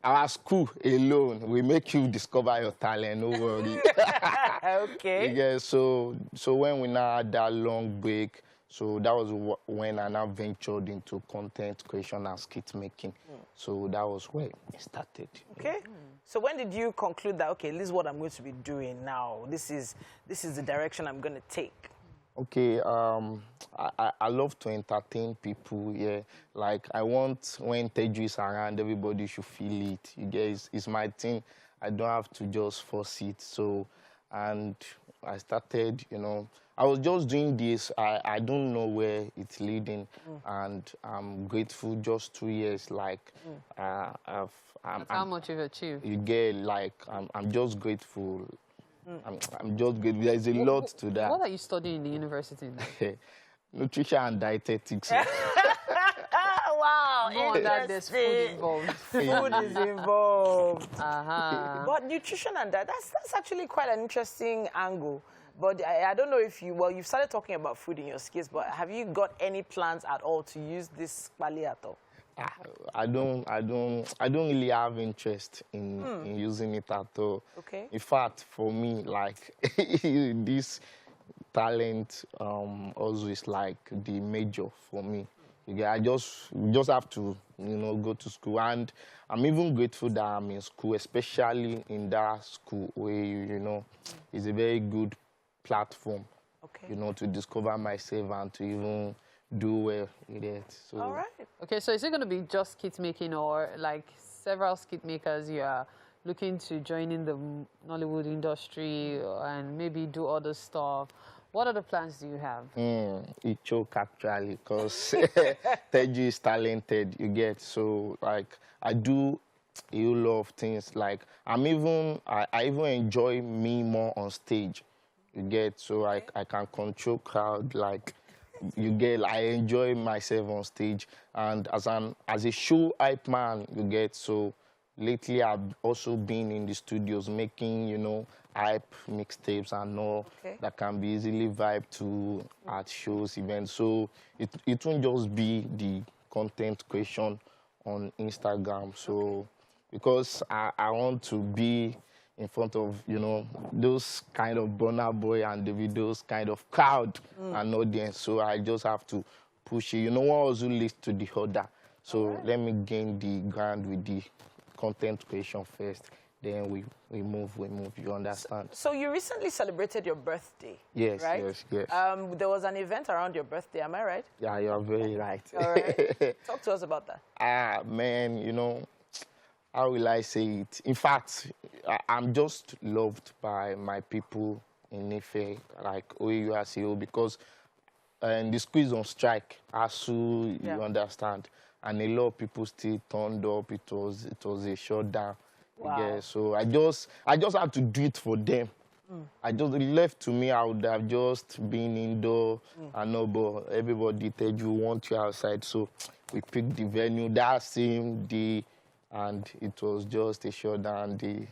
our school alone will make you discover your talent. No worry. Okay. You get, so when we now had that long break. So that was when I now ventured into content creation and skit making. So that was where it started. Okay. So when did you conclude that, okay, this is what I'm going to be doing now? This is the direction I'm going to take? Okay. I love to entertain people. Yeah. Like I want when Teju is around, everybody should feel it. You guys, it's my thing. I don't have to just force it. So, and I started, you know, I was just doing this. I don't know where it's leading, and I'm grateful. Just 2 years, like, how much you've achieved. You get, like, I'm just grateful. I'm just grateful. There's a lot to that. What are you studying in the university now? Nutrition and dietetics. Wow, no wonder there's food involved. Food is involved. But nutrition and that's actually quite an interesting angle. But I don't know if you've started talking about food in your skits, but have you got any plans at all to use this pali at all? I don't really have interest in using it at all. Okay. In fact, for me, like this talent also is like the major for me. I just have to, you know, go to school, and I'm even grateful that I'm in school, especially in that school where you know it's a very good platform, you know, to discover myself and to even do well with it. So. All right. Okay, so is it going to be just skit making, or like several skit makers you are looking to join in the Nollywood industry and maybe do other stuff? What other plans do you have? It choke actually, because Teju is talented, you get. So like I do a lot of things. Like I even enjoy me more on stage. You get, so I can control crowd, like you get, I enjoy myself on stage, and as a show hype man, you get, so lately I've also been in the studios making, you know, hype mixtapes and all that can be easily vibed to at shows, events. So it won't just be the content creation on Instagram. So because I want to be in front of, you know, those kind of Burna Boy and Davido's kind of crowd and audience. So I just have to push it. You know, one also leads to the other. So let me gain the ground with the content creation first. Then we move, you understand? So you recently celebrated your birthday, yes, right? Yes. There was an event around your birthday, am I right? Yeah, you're very right. All right. Talk to us about that. Man, you know, how will I say it? In fact, I'm just loved by my people in Ife, like OUSEO, because the school is on strike, ASU, you understand, and a lot of people still turned up. It was a shutdown. Wow. Yeah, so I just had to do it for them. I just left to me, I would have just been indoor. I know, but everybody said you want you outside, so we picked the venue that same day. And it was just a shutdown day,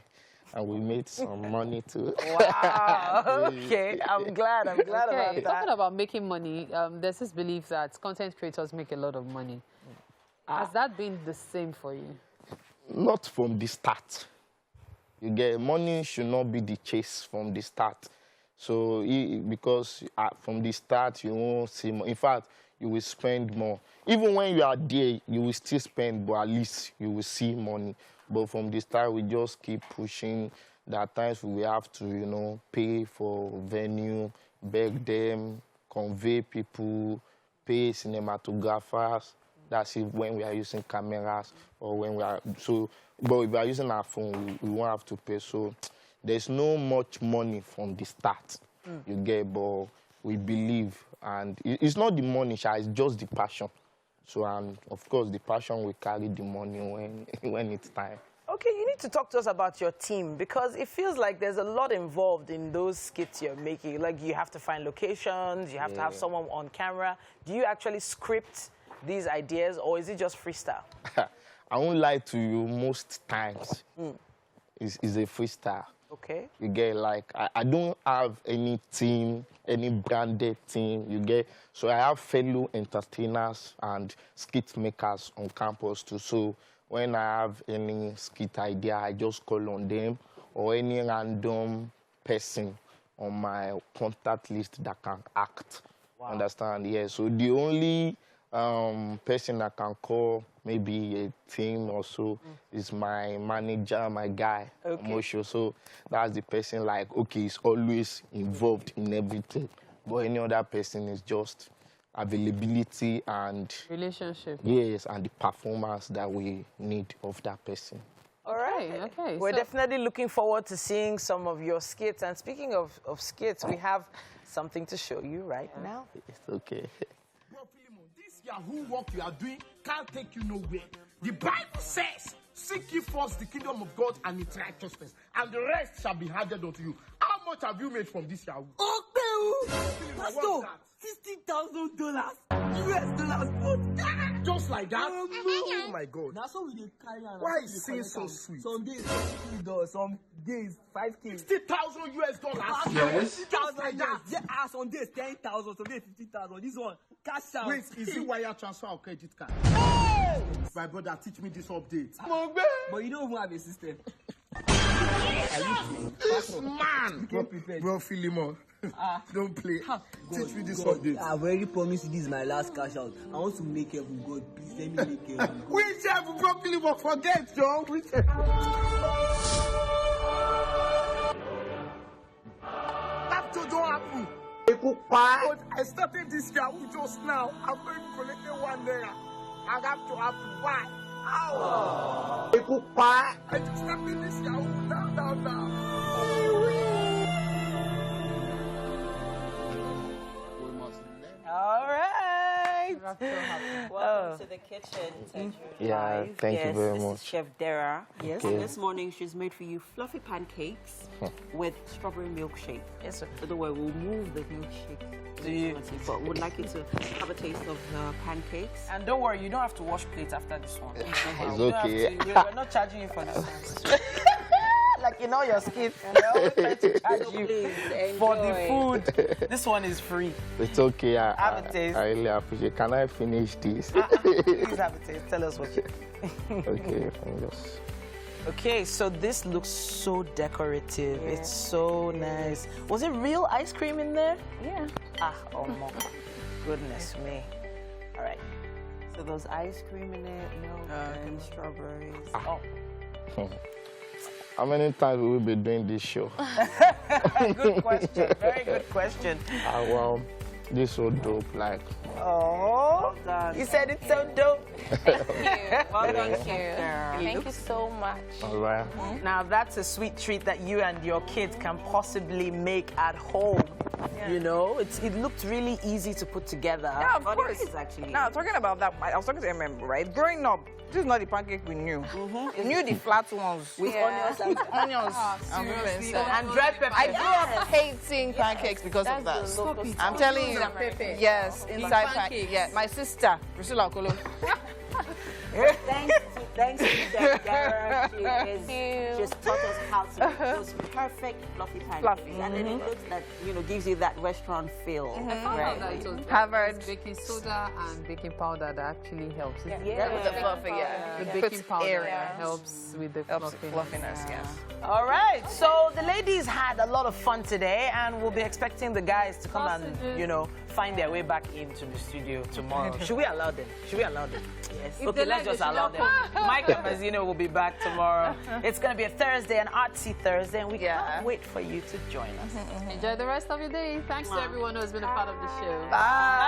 and we made some money too. Wow. Okay, I'm glad about that. Talking about making money, there's this belief that content creators make a lot of money. Has that been the same for you? Not from the start. You get, money should not be the chase from the start. So because from the start you won't see more. In fact, you will spend more. Even when you are there, you will still spend, but at least you will see money. But from the start, we just keep pushing. There are times we have to, you know, pay for venue, beg them, convey people, pay cinematographers. That's if when we are using cameras or when we are, so, but if we are using our phone, we won't have to pay. So there's no much money from the start, you get, but we believe. And it's not the money, it's just the passion. So, and of course, the passion will carry the money when it's time. Okay, you need to talk to us about your team because it feels like there's a lot involved in those skits you're making. Like you have to find locations, you have to have someone on camera. Do you actually script these ideas or is it just freestyle? I won't lie to you, most times it's a freestyle. Okay. You get, like, I don't have any team, any branded team, you get. So I have fellow entertainers and skit makers on campus too. So when I have any skit idea, I just call on them or any random person on my contact list that can act. Wow. Understand? Yeah. So the only person I can call, maybe a team or so, is my manager, my guy, Mosho. So that's the person, like, okay, he's always involved in everything. But any other person is just availability and relationship. Yes, and the performance that we need of that person. All right. Okay. We're definitely looking forward to seeing some of your skits. And speaking of skits, we have something to show you right now. It's okay. This Yahoo work you are doing can't take you nowhere. The Bible says, seek ye first the kingdom of God and its righteousness, and the rest shall be added unto you. How much have you made from this Yahoo? Pastor, $60,000 US dollars. Just like that? Oh my God. That's how we carry on. Why is it so sweet? Some days $50, some days $5K. $60,000 US dollars. Yes. $60,000. Yeah, some days 10,000, some days 50,000. This one, cash out. Wait, is it wire transfer or credit card? My brother, teach me this update. But you don't even have a system. This man. Bro, Philemon. Don't play. Teach me this update. I've already promised you this is my last cash out. I want to make heaven, God. Please let me make heaven. Which heaven, bro, Philemon? Forget, John. Which heaven? That don't happen. But I started this Yahoo just now. I've already collected $1. I have to happen. Why? How? I just started this Yahoo now. All right. Welcome to the kitchen, Teju. Yeah, thank you very This much. is Chef Dara. Yes. And this morning she's made for you fluffy pancakes with strawberry milkshake. Yes, sir. By the way, we'll move the milkshake. Do you? But we'd like you to have a taste of the pancakes. And don't worry, you don't have to wash plates after this one. It's okay. We're not charging you for this one. Like in all your skits, they're always trying to charge you for the food. This one is free. It's okay. Have a taste. I really appreciate it. Can I finish this? Please have a taste. Tell us what you Okay, just... Okay, so this looks so decorative. Yeah. It's so nice. Was it real ice cream in there? Yeah. Oh my goodness me. All right. So there's ice cream in it, milk, and strawberries. Oh. How many times will we be doing this show? Good question. Very good question. Well, this is so dope. Like, oh, you said it's so dope. Thank you. Thank you so much. All right. Now that's a sweet treat that you and your kids can possibly make at home. Yeah. You know, it looked really easy to put together. Yeah, of course. It is actually. Now, talking about that, I was talking to MM, right? Growing up, this is not the pancake we knew. We knew the flat ones. With onions and onions. And dry pepper. I grew up hating pancakes because of that. I'm telling you. Yes, inside pancakes. Yeah, my sister, Priscilla Okolo. Thanks to Dara. She just taught us how to make those perfect fluffy pancakes. And then it looks that, gives you that restaurant feel. I found out that it was Harvard. baking soda and baking powder that actually helps. With the fluffy, The baking powder helps with the fluffiness. Yes. All right, So the ladies had a lot of fun today, and we'll be expecting the guys to come and, you know, find their way back into the studio tomorrow. Should we allow them? Should we allow them? Yes. Okay, let's just allow them. Mike and Mazino will be back tomorrow. It's going to be a Thursday, an artsy Thursday, and we can't wait for you to join us. Enjoy the rest of your day. Thanks to everyone who has been a part of the show. Bye.